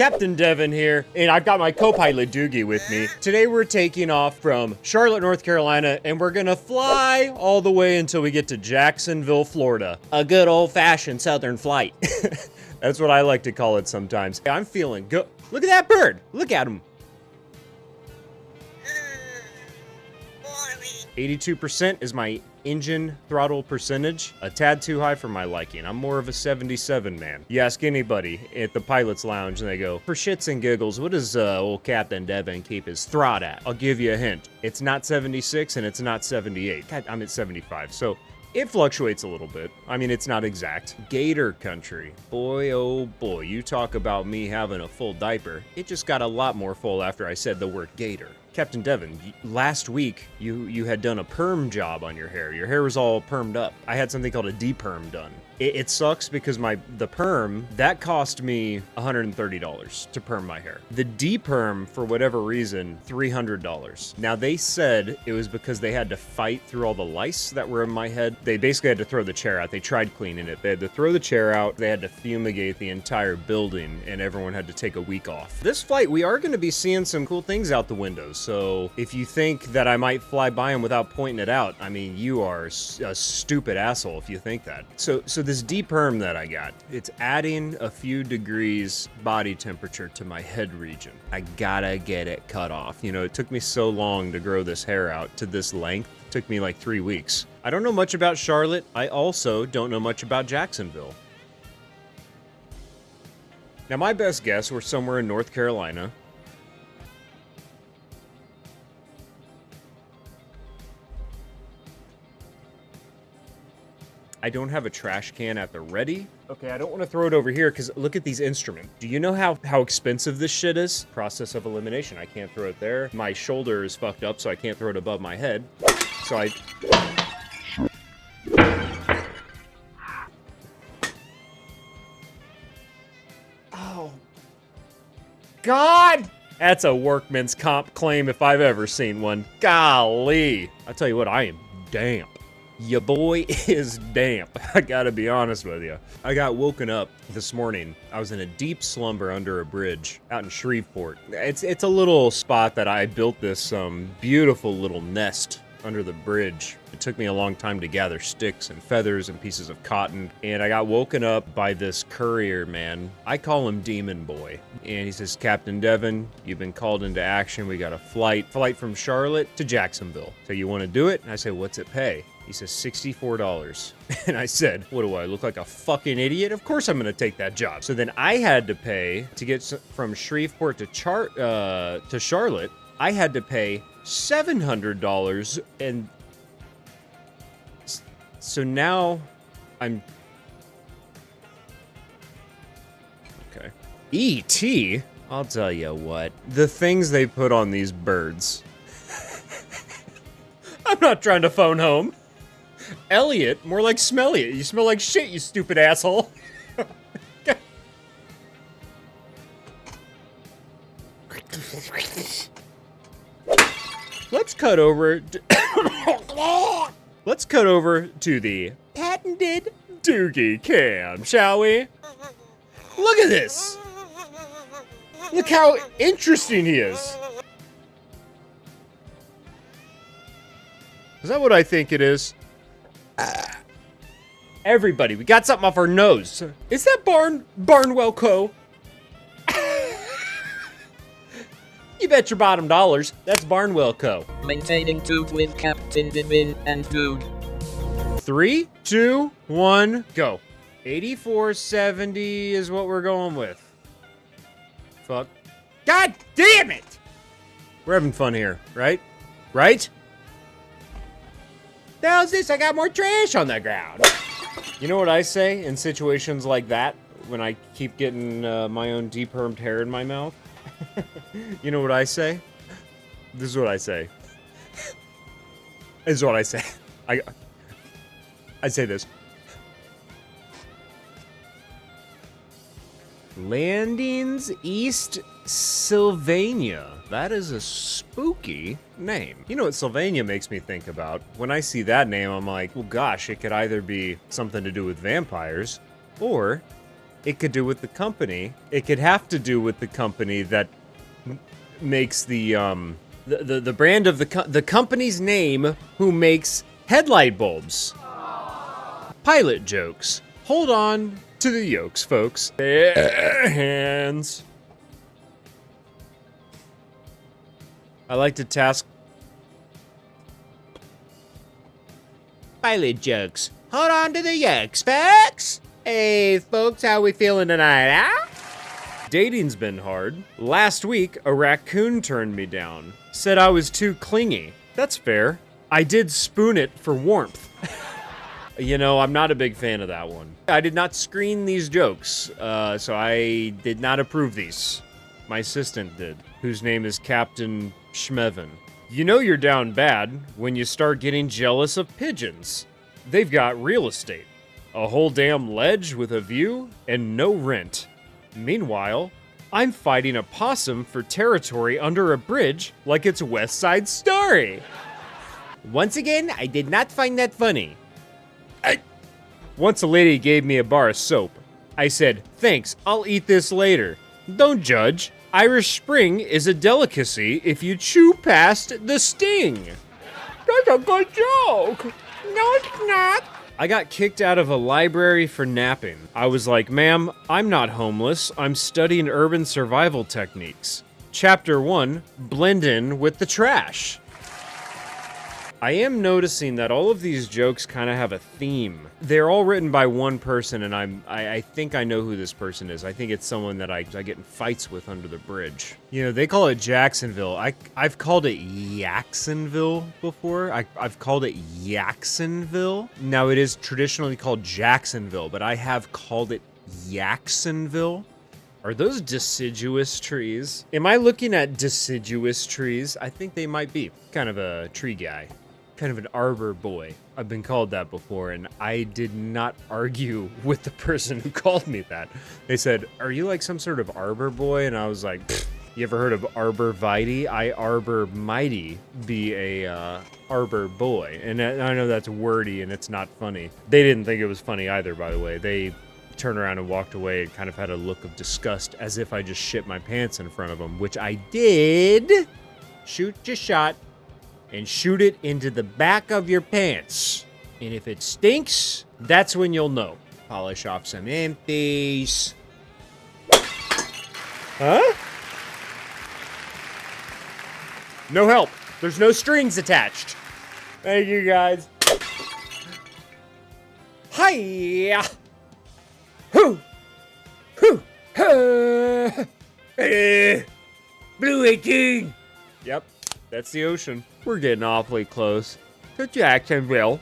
Captain Devin here, and I've got my co-pilot Doogie with me. Today we're taking off from Charlotte, North Carolina, and we're gonna fly all the way until we get to Jacksonville, Florida. A good old-fashioned southern flight. That's what I like to call it sometimes. I'm feeling good. Look at that bird. Look at him. 82% is my engine throttle percentage, a tad too high for my liking. I'm more of a 77 man. You ask anybody at the pilot's lounge and they go, for shits and giggles, what does old Captain Devin keep his throt at? I'll give you a hint. It's not 76 and it's not 78. God, I'm at 75, so it fluctuates a little bit. I mean, it's not exact. Gator country. Boy, oh boy, you talk about me having a full diaper. It just got a lot more full after I said the word gator. Captain Devin, last week you had done a perm job on your hair. Your hair was all permed up. I had something called a de-perm done. It sucks because the perm, that cost me $130 to perm my hair. The de-perm, for whatever reason, $300. Now they said it was because they had to fight through all the lice that were in my head. They basically had to throw the chair out. They tried cleaning it. They had to throw the chair out. They had to fumigate the entire building, and everyone had to take a week off. This flight, we are going to be seeing some cool things out the windows. So if you think that I might fly by them without pointing it out, I mean, you are a stupid asshole if you think that. So this de-perm that I got, it's adding a few degrees body temperature to my head region. I gotta get it cut off. You know, it took me so long to grow this hair out to this length. It took me like 3 weeks. I don't know much about Charlotte. I also don't know much about Jacksonville. Now, my best guess, we're somewhere in North Carolina. I don't have a trash can at the ready. Okay, I don't want to throw it over here because look at these instruments. Do you know how expensive this shit is? Process of elimination. I can't throw it there. My shoulder is fucked up, so I can't throw it above my head. So I... Oh. God! That's a workman's comp claim if I've ever seen one. Golly. I tell you what, I am damp. Your boy is damp. I gotta be honest with you. I got woken up this morning. I was in a deep slumber under a bridge out in Shreveport. It's a little spot that I built this beautiful little nest under the bridge. It took me a long time to gather sticks and feathers and pieces of cotton, and I got woken up by this courier man. I call him Demon Boy, and he says, Captain Devin, you've been called into action. We got a flight from Charlotte to Jacksonville. So you want to do it? And I say, what's it pay? He says, $64. And I said, what do I look like, a fucking idiot? Of course I'm going to take that job. So then I had to pay to get from Shreveport to Charlotte. I had to pay $700, and so now I'm okay. E.T. I'll tell you what, the things they put on these birds. I'm not trying to phone home. Elliot, more like Smelliot. You smell like shit, you stupid asshole. Let's cut over to the patented Doogie Cam, shall we? Look at this. Look how interesting he is. Is that what I think it is? Everybody, we got something off our nose. Is that Barnwell Co.? You bet your bottom dollars, that's Barnwell Co. Maintaining tooth with Captain Devin and Dude. 3, 2, 1, go. 8470 is what we're going with. Fuck. God damn it! We're having fun here, right? Right? The hell's this? I got more trash on the ground. You know what I say in situations like that when I keep getting my own de-permed hair in my mouth? You know what I say? This is what I say. This is what I say. I say this. Landings East Sylvania. That is a spooky name. You know what Sylvania makes me think about? When I see that name, I'm like, well, gosh, it could either be something to do with vampires, or It could do with the company. It could have to do with the company that makes the brand of the company's name who makes headlight bulbs. Pilot jokes. Hold on to the yokes, folks. Hands. I like to task pilot jokes. Hold on to the yokes, folks. Hey, folks, how we feeling tonight, huh? Dating's been hard. Last week, a raccoon turned me down. Said I was too clingy. That's fair. I did spoon it for warmth. You know, I'm not a big fan of that one. I did not screen these jokes, so I did not approve these. My assistant did, whose name is Captain Schmevin. You know you're down bad when you start getting jealous of pigeons. They've got real estate. A whole damn ledge with a view and no rent. Meanwhile, I'm fighting a possum for territory under a bridge like it's West Side Story. Once again, I did not find that funny. Once a lady gave me a bar of soap. I said, thanks, I'll eat this later. Don't judge. Irish Spring is a delicacy if you chew past the sting. That's a good joke. No, it's not. I got kicked out of a library for napping. I was like, ma'am, I'm not homeless. I'm studying urban survival techniques. Chapter 1, blend in with the trash. I am noticing that all of these jokes kind of have a theme. They're all written by one person, and I think I know who this person is. I think it's someone that I get in fights with under the bridge. You know, they call it Jacksonville. I've called it Jacksonville before. I've called it Jacksonville. Now, it is traditionally called Jacksonville, but I have called it Jacksonville. Are those deciduous trees? Am I looking at deciduous trees? I think they might be. Kind of a tree guy. Kind of an arbor boy. I've been called that before, and I did not argue with the person who called me that. They said, are you like some sort of arbor boy? And I was like, you ever heard of arbor vitae? I arbor mighty be a arbor boy. And I know that's wordy and it's not funny. They didn't think it was funny either, by the way. They turned around and walked away and kind of had a look of disgust as if I just shit my pants in front of them, which I did. Shoot your shot and shoot it into the back of your pants. And if it stinks, that's when you'll know. Polish off some empties. Huh? No help. There's no strings attached. Thank you, guys. Hiya! Hoo! Hoo! Ha! Blue 18! Yep, that's the ocean. We're getting awfully close to Jacksonville.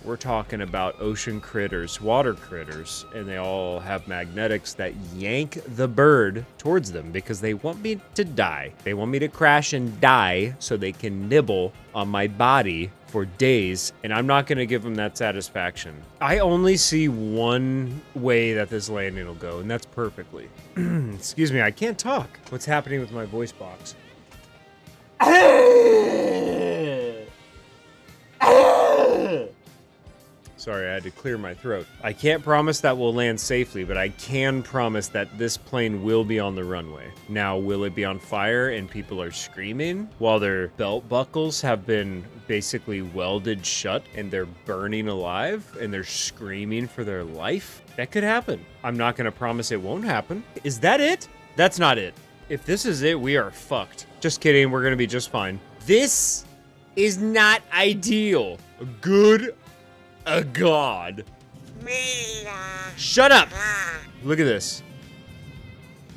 We're talking about ocean critters, water critters, and they all have magnetics that yank the bird towards them because they want me to die. They want me to crash and die so they can nibble on my body for days, and I'm not going to give them that satisfaction. I only see one way that this landing will go, and that's perfectly. Excuse me, I can't talk. What's happening with my voice box? Sorry, I had to clear my throat. I can't promise that we'll land safely, but I can promise that this plane will be on the runway. Now, will it be on fire and people are screaming while their belt buckles have been basically welded shut and they're burning alive and they're screaming for their life? That could happen. I'm not going to promise it won't happen. Is that it? That's not it. If this is it, we are fucked. Just kidding. We're going to be just fine. This is not ideal. Good God. Shut up. Look at this.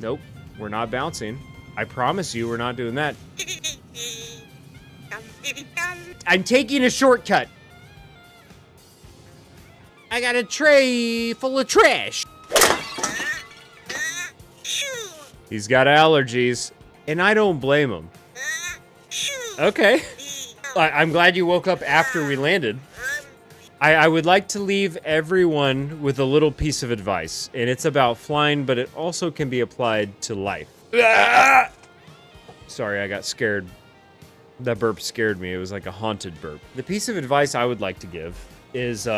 Nope. We're not bouncing. I promise you we're not doing that. I'm taking a shortcut. I got a tray full of trash. He's got allergies, and I don't blame him. Okay. I'm glad you woke up after we landed. I would like to leave everyone with a little piece of advice, and it's about flying, but it also can be applied to life. Sorry, I got scared. That burp scared me. It was like a haunted burp. The piece of advice I would like to give is